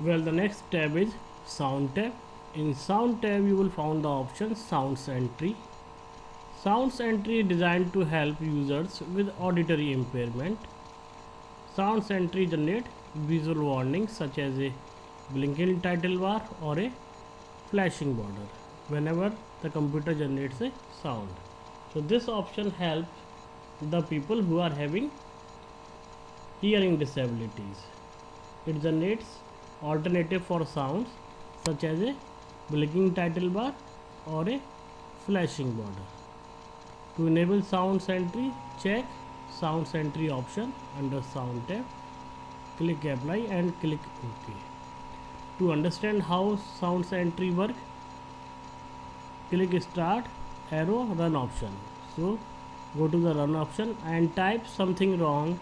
Well, the next tab is Sound tab. In Sound tab, you will find the option Sounds Entry. Sounds Entry is designed to help users with auditory impairment. Sounds Entry generate visual warnings such as a blinking title bar or a flashing border whenever the computer generates a sound. So this option helps the people who are having hearing disabilities. It generates alternative for sounds such as a blinking title bar or a flashing border. To enable sounds entry, check sounds entry option under sound tab. Click apply and click OK. To understand how sounds entry work, click start arrow run option. So go to the run option and type something wrong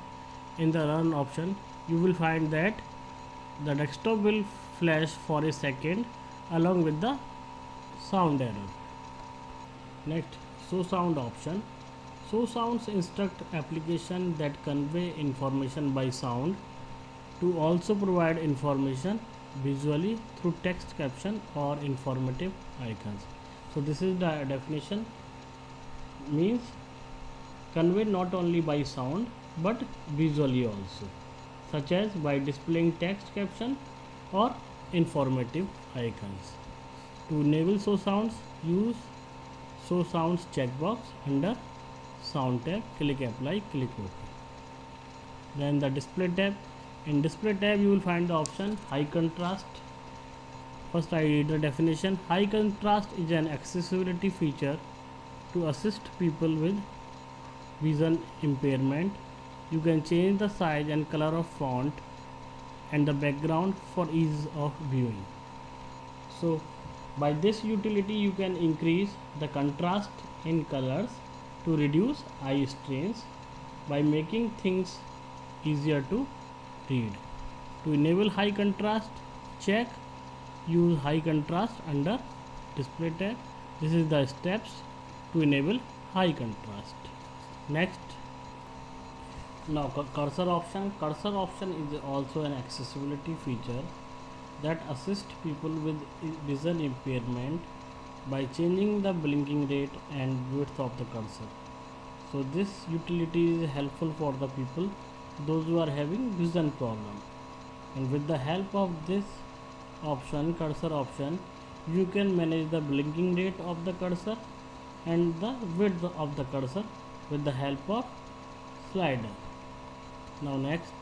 in the run option. You will find that the desktop will flash for a second along with the sound error. Next, show sound option. Show sounds instruct application that convey information by sound to also provide information visually through text caption or informative icons. So this is the definition, means conveyed not only by sound but visually also, such as by displaying text caption or informative icons. To enable show sounds, use show sounds checkbox under sound tab. Click apply, click OK. Then the display tab. In display tab you will find the option high contrast. First I read the definition. High contrast is an accessibility feature to assist people with vision impairment. You can change the size and color of font and the background for ease of viewing. So by this utility you can increase the contrast in colors to reduce eye strains by making things easier to read. To enable high contrast, check use high contrast under display tab. This is the steps to enable high contrast. Next, now cursor option. Cursor option is also an accessibility feature that assists people with vision impairment by changing the blinking rate and width of the cursor. So this utility is helpful for the people those who are having vision problem, and with the help of this option, cursor option, you can manage the blinking rate of the cursor and the width of the cursor with the help of slider. Now next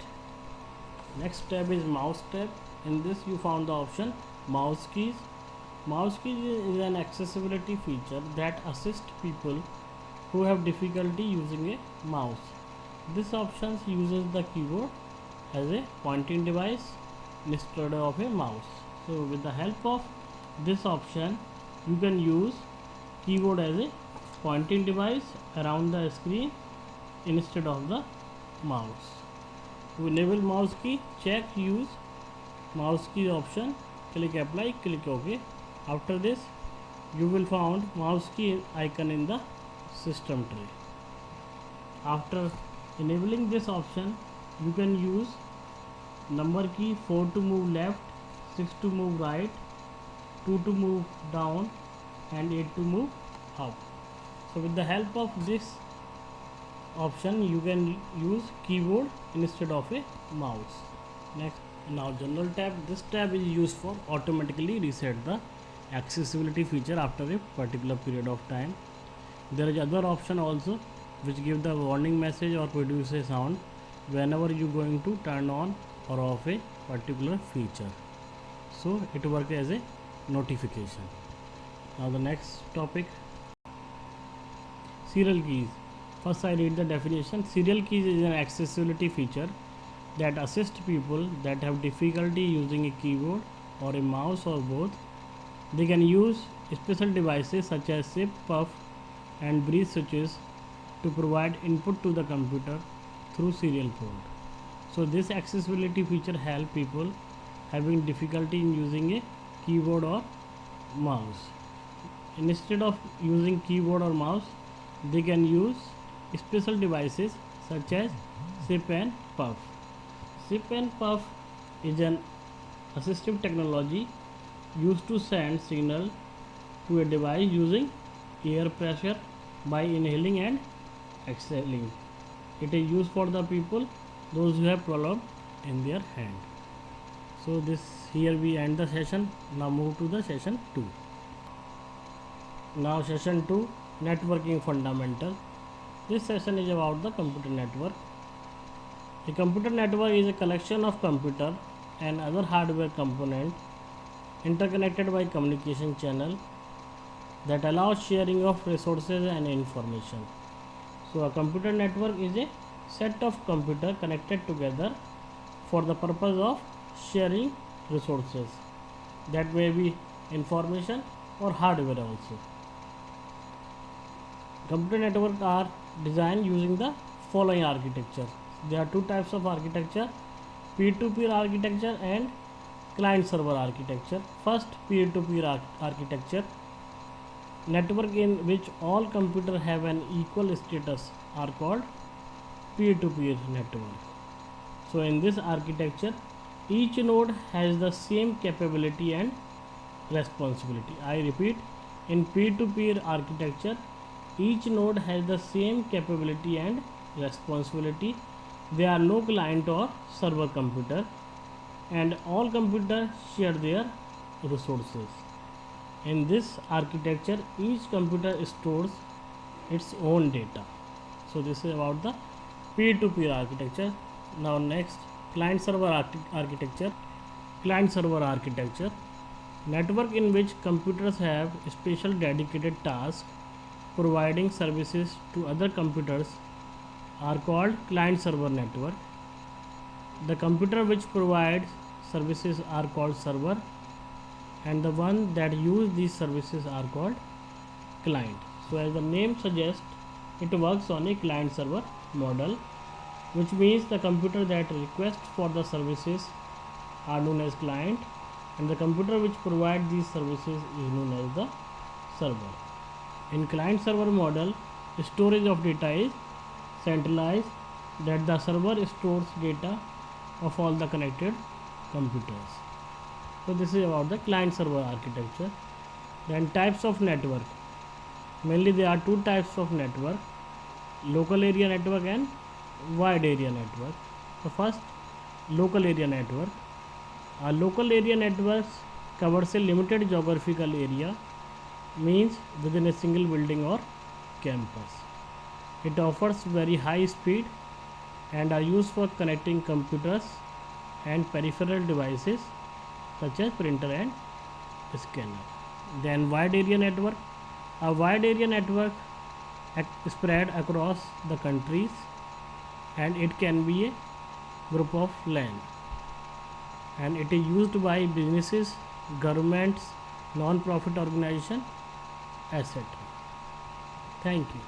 tab is mouse tab. In this you found the option mouse keys. Mouse keys is an accessibility feature that assists people who have difficulty using a mouse. This option uses the keyboard as a pointing device instead of a mouse. So with the help of this option you can use keyboard as a pointing device around the screen instead of the mouse. To enable mouse key, check use mouse key option, click apply, click OK. After this you will find mouse key icon in the system tray. After enabling this option you can use number key 4 to move left, 6 to move right, 2 to move down and 8 to move up. So with the help of this option you can use keyboard instead of a mouse. Next, now general tab. This tab is used for automatically reset the accessibility feature after a particular period of time. There is other option also which give the warning message or produce a sound whenever you going to turn on or off a particular feature. So it works as a notification. Now the next topic, serial keys. First I read the definition. Serial keys is an accessibility feature that assists people that have difficulty using a keyboard or a mouse or both. They can use special devices such as zip, puff and breeze switches to provide input to the computer through serial port. So this accessibility feature help people having difficulty in using a keyboard or mouse. Instead of using keyboard or mouse, they can use special devices such as zip and puff. Zip and puff is an assistive technology used to send signal to a device using air pressure by inhaling and exhaling. It is used for the people those who have problem in their hand. So this here we end the session. Now move to the session 2. Now session 2, networking fundamental. This session is about the computer network. A computer network is a collection of computer and other hardware components interconnected by communication channel that allows sharing of resources and information. So a computer network is a set of computers connected together for the purpose of sharing resources, that may be information or hardware also. Computer networks are designed using the following architecture. There are two types of architecture: peer-to-peer architecture and client-server architecture. First, peer-to-peer architecture. Network in which all computers have an equal status are called peer-to-peer network. So in this architecture, each node has the same capability and responsibility. I repeat, in peer-to-peer architecture, each node has the same capability and responsibility. There are no client or server computer, and all computers share their resources. In this architecture, each computer stores its own data. So this is about the peer-to-peer architecture. Now next, client-server architecture. Client-server architecture. Network in which computers have special dedicated tasks providing services to other computers are called client-server network. The computer which provides services are called server, and the one that use these services are called client. So as the name suggests, it works on a client-server model, which means the computer that requests for the services are known as client, and the computer which provides these services is known as the server. In client-server model, storage of data is centralized, that the server stores data of all the connected computers. So this is about the client-server architecture. Then types of network. Mainly there are two types of network: local area network and wide area network. So first, local area network. A local area network covers a limited geographical area, means within a single building or campus. It offers very high speed and are used for connecting computers and peripheral devices such as printer and scanner. Then wide area network. A wide area network spread across the countries, and it can be a group of LAN, and it is used by businesses, governments, non-profit organization, etc. Thank you.